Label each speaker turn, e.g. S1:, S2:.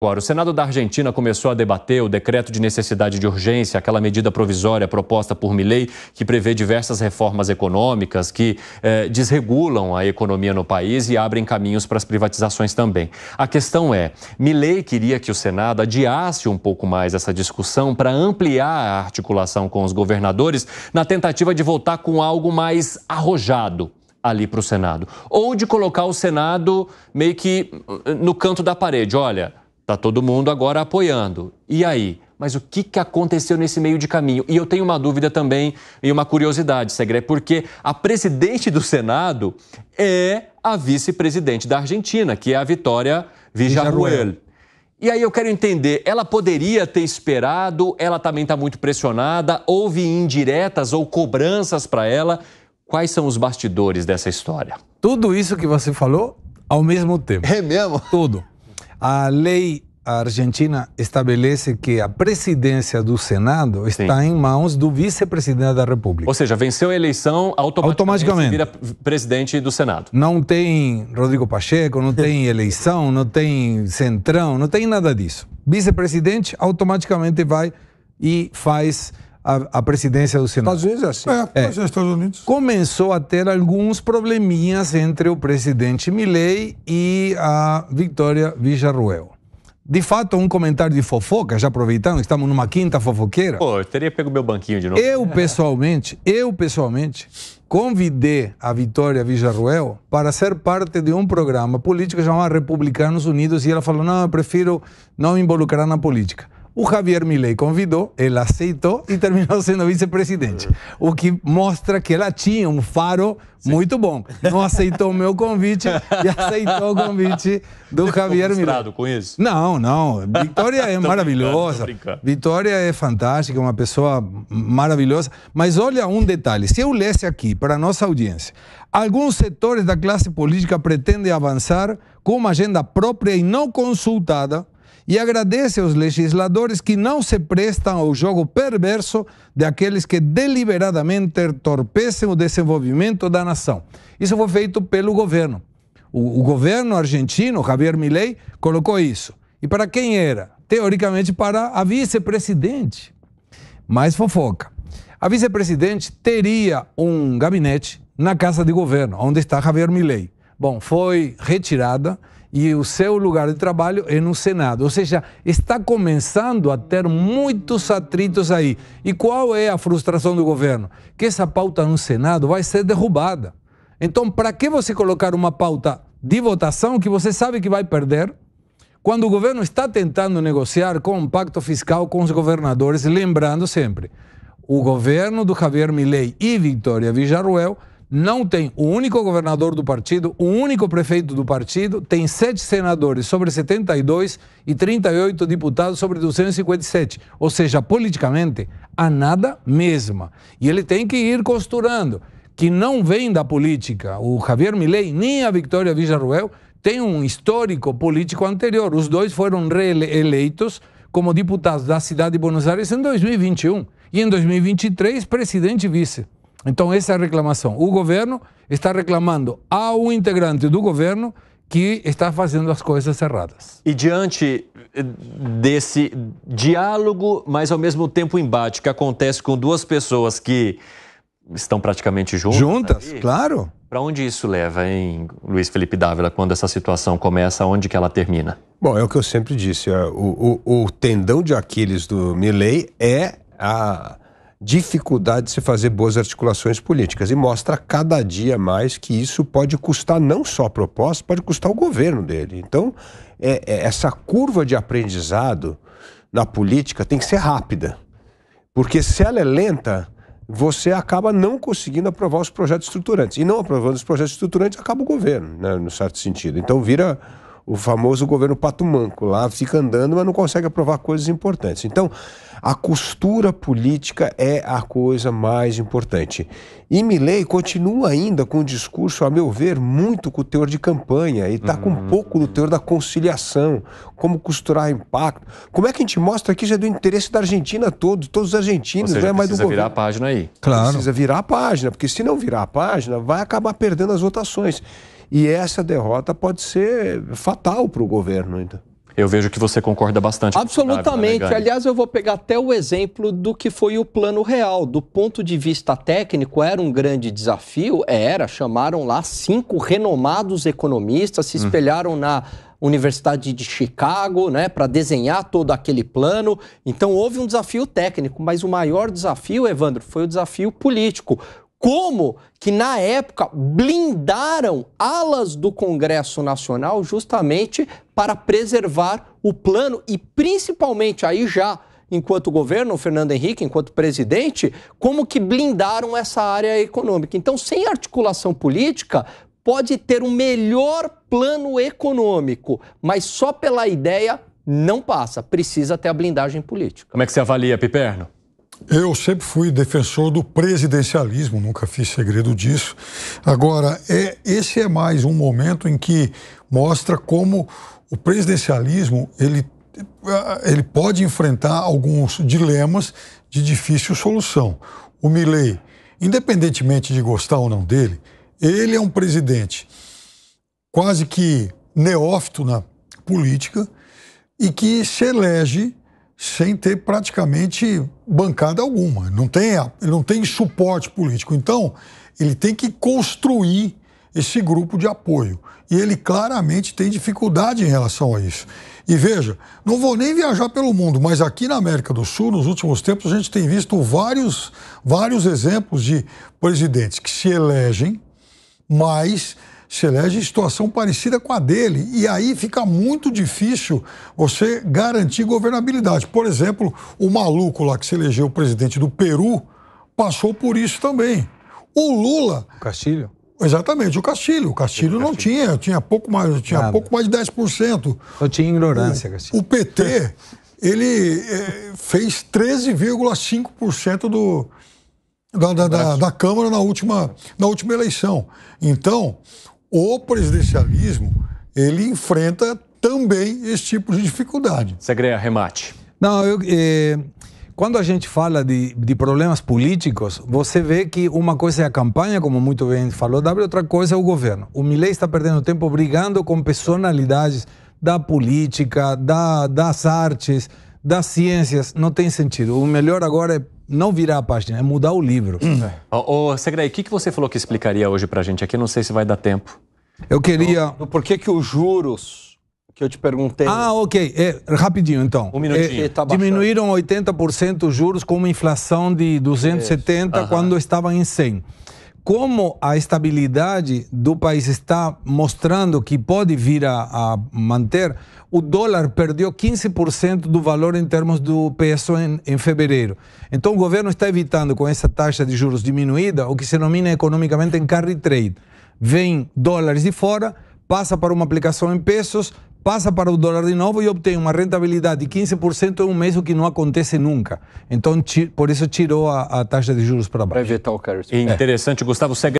S1: Agora, o Senado da Argentina começou a debater o decreto de necessidade de urgência, aquela medida provisória proposta por Milei, que prevê diversas reformas econômicas que desregulam a economia no país e abrem caminhos para as privatizações também. A questão é, Milei queria que o Senado adiasse um pouco mais essa discussão para ampliar a articulação com os governadores na tentativa de voltar com algo mais arrojado ali para o Senado. Ou de colocar o Senado meio que no canto da parede, olha... Está todo mundo agora apoiando. E aí? Mas o que aconteceu nesse meio de caminho? E eu tenho uma dúvida também e uma curiosidade, Segre, porque a presidente do Senado é a vice-presidente da Argentina, que é a Vitória Villarruel. E aí eu quero entender, ela poderia ter esperado, ela também está muito pressionada, houve indiretas ou cobranças para ela. Quais são os bastidores dessa história?
S2: Tudo isso que você falou ao mesmo tempo.
S1: É mesmo?
S2: Tudo. A lei argentina estabelece que a presidência do Senado está em mãos do vice-presidente da República.
S1: Ou seja, venceu a eleição, automaticamente vira presidente do Senado.
S2: Não tem Rodrigo Pacheco, não tem eleição, não tem centrão, não tem nada disso. Vice-presidente automaticamente vai e faz a presidência do Senado.
S3: Estados Unidos é assim. Estados Unidos.
S2: Começou a ter alguns probleminhas entre o presidente Milei e a Vitória Villarruel. De fato, um comentário de fofoca, já aproveitando, estamos numa quinta fofoqueira.
S1: Pô, eu teria pego meu banquinho de novo.
S2: Eu pessoalmente, convidei a Vitória Villarruel para ser parte de um programa político chamado Republicanos Unidos e ela falou, não, eu prefiro não me involucrar na política. O Javier Milei convidou, ela aceitou e terminou sendo vice-presidente. O que mostra que ela tinha um faro muito bom. Não aceitou o meu convite e aceitou o convite do Javier Milei.
S1: Com isso?
S2: Não. Vitória é maravilhosa. Vitória é fantástica, uma pessoa maravilhosa. Mas olha um detalhe. Se eu lesse aqui para a nossa audiência, alguns setores da classe política pretendem avançar com uma agenda própria e não consultada, e agradece aos legisladores que não se prestam ao jogo perverso de aqueles que deliberadamente entorpecem o desenvolvimento da nação. Isso foi feito pelo governo. O governo argentino, Javier Milei, colocou isso. E para quem era? Teoricamente para a vice-presidente. Mais fofoca. A vice-presidente teria um gabinete na Casa de Governo, onde está Javier Milei. Bom, foi retirada e o seu lugar de trabalho é no Senado. Ou seja, está começando a ter muitos atritos aí. E qual é a frustração do governo? Que essa pauta no Senado vai ser derrubada. Então, para que você colocar uma pauta de votação que você sabe que vai perder, quando o governo está tentando negociar com um pacto fiscal com os governadores, lembrando sempre, o governo do Javier Milei e Vitória Villarruel não tem o único governador do partido, o único prefeito do partido, tem 7 senadores sobre 72 e 38 deputados sobre 257. Ou seja, politicamente, a nada mesma. E ele tem que ir costurando, que não vem da política. O Javier Milei nem a Vitória Villarruel tem um histórico político anterior. Os dois foram reeleitos como deputados da cidade de Buenos Aires em 2021. E em 2023, presidente e vice. Então, essa é a reclamação. O governo está reclamando ao integrante do governo que está fazendo as coisas erradas.
S1: E diante desse diálogo, mas ao mesmo tempo embate que acontece com duas pessoas que estão praticamente juntas.
S2: Ali, claro.
S1: Para onde isso leva, hein, Luiz Felipe Dávila, quando essa situação começa, onde que ela termina?
S3: Bom, é o que eu sempre disse. O tendão de Aquiles do Milei é a dificuldade de se fazer boas articulações políticas e mostra cada dia mais que isso pode custar não só a proposta, pode custar o governo dele. Então, essa curva de aprendizado na política tem que ser rápida, porque se ela é lenta, você acaba não conseguindo aprovar os projetos estruturantes. E não aprovando os projetos estruturantes, acaba o governo, né, no certo sentido. Então vira o famoso governo pato manco, lá fica andando, mas não consegue aprovar coisas importantes. Então, a costura política é a coisa mais importante. E Milei continua ainda com um discurso, a meu ver, muito com o teor de campanha, e está com um pouco do teor da conciliação, como costurar impacto. Como é que a gente mostra aqui já do interesse da Argentina todos os argentinos, não é mais do governo.
S1: Precisa virar a página aí.
S2: Claro.
S3: Precisa virar a página, porque se não virar a página, vai acabar perdendo as votações. E essa derrota pode ser fatal para o governo ainda.
S1: Eu vejo que você concorda bastante.
S4: Absolutamente. Aliás, eu vou pegar até o exemplo do que foi o Plano Real. Do ponto de vista técnico, era um grande desafio? Chamaram lá 5 renomados economistas, se espelharam na Universidade de Chicago, né, para desenhar todo aquele plano. Então, houve um desafio técnico, mas o maior desafio, Evandro, foi o desafio político. Como que, na época, blindaram alas do Congresso Nacional justamente para preservar o plano e, principalmente, aí já, enquanto governo, o Fernando Henrique, enquanto presidente, como que blindaram essa área econômica. Então, sem articulação política, pode ter o melhor plano econômico, mas só pela ideia não passa. Precisa ter a blindagem política.
S1: Como é que você avalia, Piperno?
S5: Eu sempre fui defensor do presidencialismo, nunca fiz segredo disso. Agora, esse é mais um momento em que mostra como o presidencialismo ele pode enfrentar alguns dilemas de difícil solução. O Milei, independentemente de gostar ou não dele, ele é um presidente quase que neófito na política e que se elege sem ter praticamente bancada alguma. Ele não tem suporte político. Então, ele tem que construir esse grupo de apoio. E ele claramente tem dificuldade em relação a isso. E veja, não vou nem viajar pelo mundo, mas aqui na América do Sul, nos últimos tempos, a gente tem visto vários exemplos de presidentes que se elegem, mas se elege em situação parecida com a dele. E aí fica muito difícil você garantir governabilidade. Por exemplo, o maluco lá que se elegeu o presidente do Peru passou por isso também. O Lula...
S2: O Castilho?
S5: Exatamente, o Castilho. O Castilho não tinha pouco mais de 10%.
S2: Só tinha ignorância, Castilho.
S5: O PT, ele fez 13,5% da Câmara na última eleição. Então, o presidencialismo, ele enfrenta também esse tipo de dificuldade.
S1: Segredo, remate.
S2: Não, quando a gente fala de problemas políticos, você vê que uma coisa é a campanha, como muito bem falou W, outra coisa é o governo. O Milei está perdendo tempo brigando com personalidades da política, das artes, das ciências. Não tem sentido. O melhor agora é não virar a página, é mudar o livro.
S1: Segredo, o que você falou que explicaria hoje pra gente aqui? Não sei se vai dar tempo.
S2: Eu queria...
S4: Por que os juros que eu te perguntei...
S2: Ok. Rapidinho, então.
S1: Um minutinho.
S2: Diminuíram 80% os juros com uma inflação de 270 quando estavam em 100. Como a estabilidade do país está mostrando que pode vir a manter, o dólar perdeu 15% do valor em termos do peso em fevereiro. Então o governo está evitando, com essa taxa de juros diminuída, o que se denomina economicamente em carry trade. Vem dólares de fora, passa para uma aplicação em pesos, passa para o dólar de novo e obtém uma rentabilidade de 15% em um mês, o que não acontece nunca. Então, por isso tirou a taxa de juros para baixo.
S4: Para evitar o carry.
S1: Interessante, Gustavo.